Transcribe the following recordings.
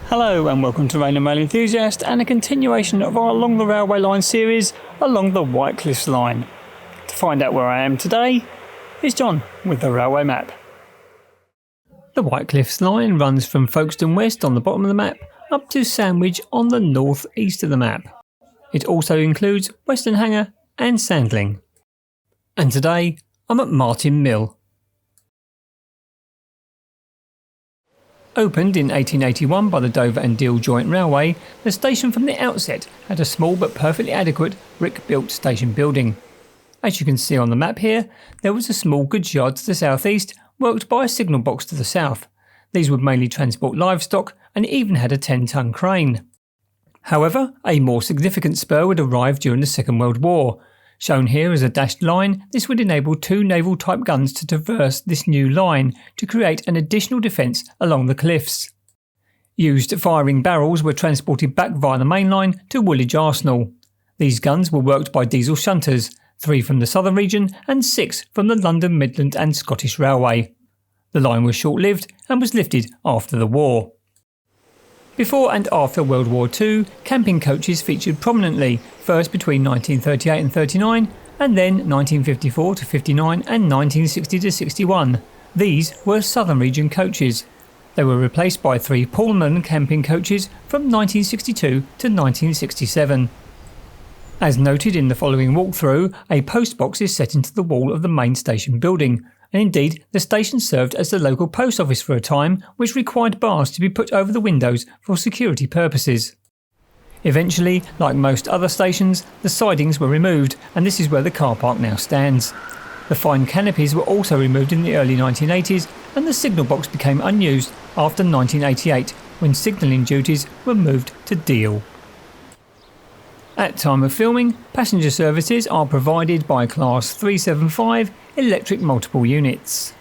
Hello and welcome to Rail and Rail Enthusiast and a continuation of our Along the Railway Line series along the White Cliffs line. To find out where I am today is John with the railway map. The White Cliffs line runs from Folkestone West on the bottom of the map up to Sandwich on the north east of the map. It also includes Westenhanger and Sandling. And today I'm at Martin Mill. Opened in 1881 by the Dover and Deal Joint Railway, the station from the outset had a small but perfectly adequate brick-built station building. As you can see on the map here, there was a small goods yard to the south-east, worked by a signal box to the south. These would mainly transport livestock and even had a 10-ton crane. However, a more significant spur would arrive during the Second World War. Shown here as a dashed line, this would enable two naval-type guns to traverse this new line to create an additional defence along the cliffs. Used firing barrels were transported back via the main line to Woolwich Arsenal. These guns were worked by diesel shunters, 3 from the southern region and 6 from the London, Midland and Scottish Railway. The line was short-lived and was lifted after the war. Before and after World War II, camping coaches featured prominently, first between 1938 and 39, and then 1954 to 59 and 1960 to 61. These were Southern Region coaches. They were replaced by 3 Pullman camping coaches from 1962 to 1967. As noted in the following walkthrough, a post box is set into the wall of the main station building, and indeed the station served as the local post office for a time, which required bars to be put over the windows for security purposes. Eventually, like most other stations, the sidings were removed, and this is where the car park now stands. The fine canopies were also removed in the early 1980s, and the signal box became unused after 1988, when signalling duties were moved to Deal. At time of filming, passenger services are provided by Class 375 electric multiple units.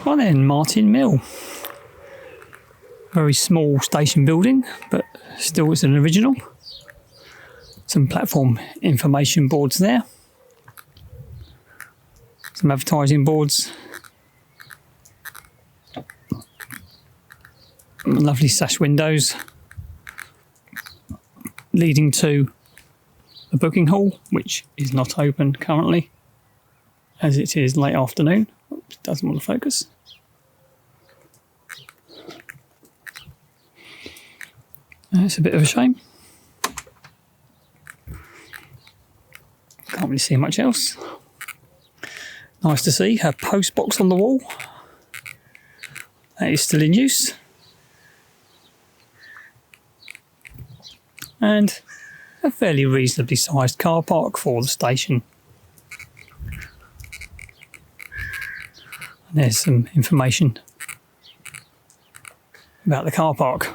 Well then, Martin Mill. Very small station building, but still it's an original. Some platform information boards there. Some advertising boards. Lovely sash windows leading to the booking hall, which is not open currently as it is late afternoon. Oops, doesn't want to focus. It's a bit of a shame. Can't really see much else. Nice to see a post box on the wall. That is still in use. And a fairly reasonably sized car park for the station. And there's some information about the car park.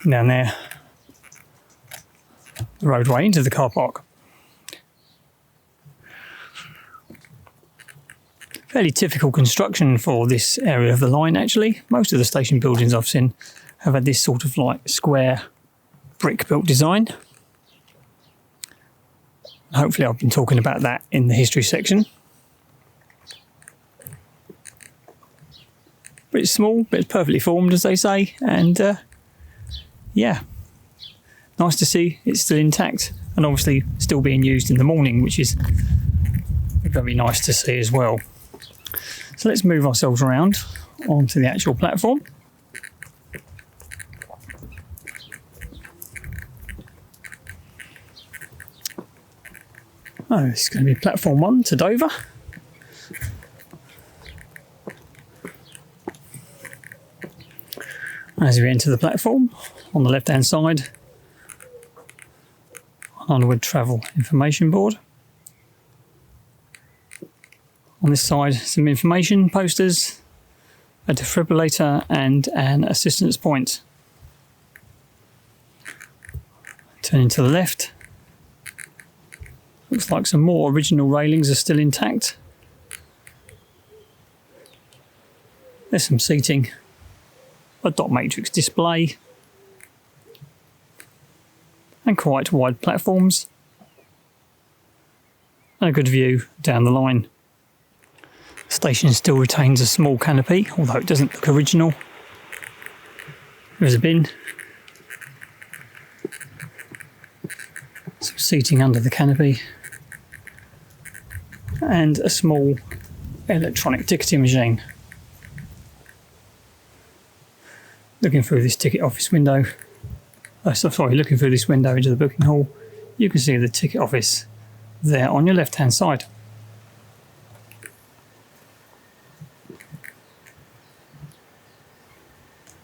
Down there, the roadway into the car park. Fairly typical construction for this area of the line actually. Most of the station buildings I've seen have had this sort of like square brick built design. Hopefully I've been talking about that in the history section. But it's small, but it's perfectly formed as they say, and yeah, nice to see it's still intact and obviously still being used in the morning, which is very nice to see as well. So let's move ourselves around onto the actual platform. Oh, this is going to be platform 1 to Dover. As we enter the platform, on the left hand side, onward travel information board. On this side, some information posters, a defibrillator and an assistance point. Turning to the left. Looks like some more original railings are still intact. There's some seating, a dot matrix display, and quite wide platforms, and a good view down the line. The station still retains a small canopy, although it doesn't look original. There's a bin, some seating under the canopy, and a small electronic ticketing machine. Looking through this ticket office window, looking through this window into the booking hall, you can see the ticket office there on your left hand side.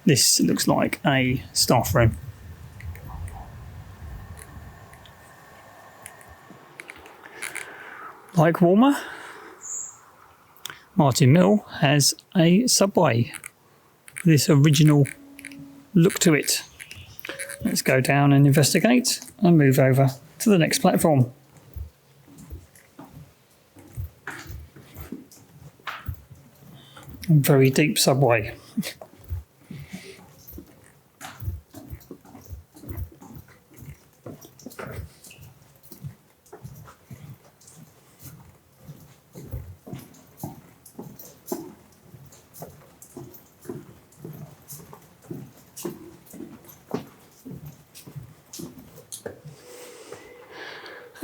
This looks like a staff room. Like Walmer, Martin Mill has a subway with this original look to it. Let's go down and investigate and move over to the next platform. A very deep subway.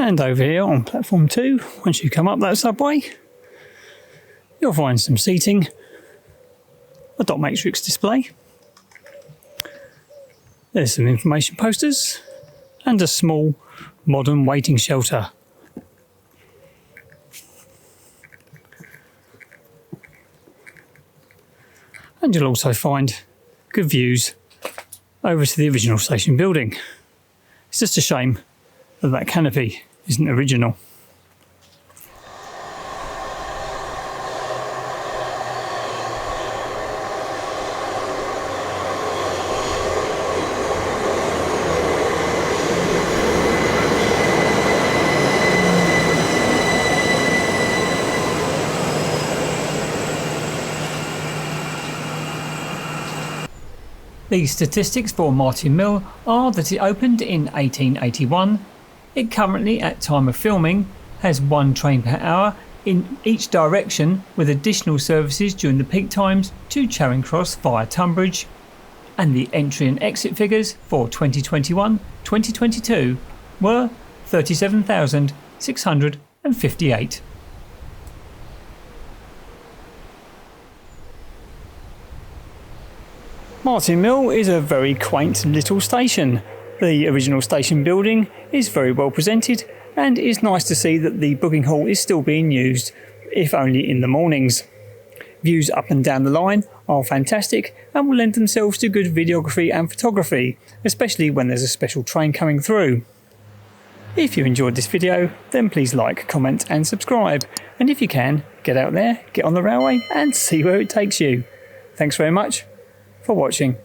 And over here on platform 2, once you come up that subway, you'll find some seating, a dot matrix display, there's some information posters, and a small modern waiting shelter. And you'll also find good views over to the original station building. It's just a shame that that canopy isn't original. The statistics for Martin Mill are that it opened in 1881. It currently, at time of filming, has 1 train per hour in each direction, with additional services during the peak times to Charing Cross via Tunbridge. And the entry and exit figures for 2021-2022 were 37,658. Martin Mill is a very quaint little station. The original station building is very well presented, and it's nice to see that the booking hall is still being used, if only in the mornings. Views up and down the line are fantastic and will lend themselves to good videography and photography, especially when there's a special train coming through. If you enjoyed this video, then please like, comment and subscribe, and if you can, get out there, get on the railway and see where it takes you. Thanks very much for watching.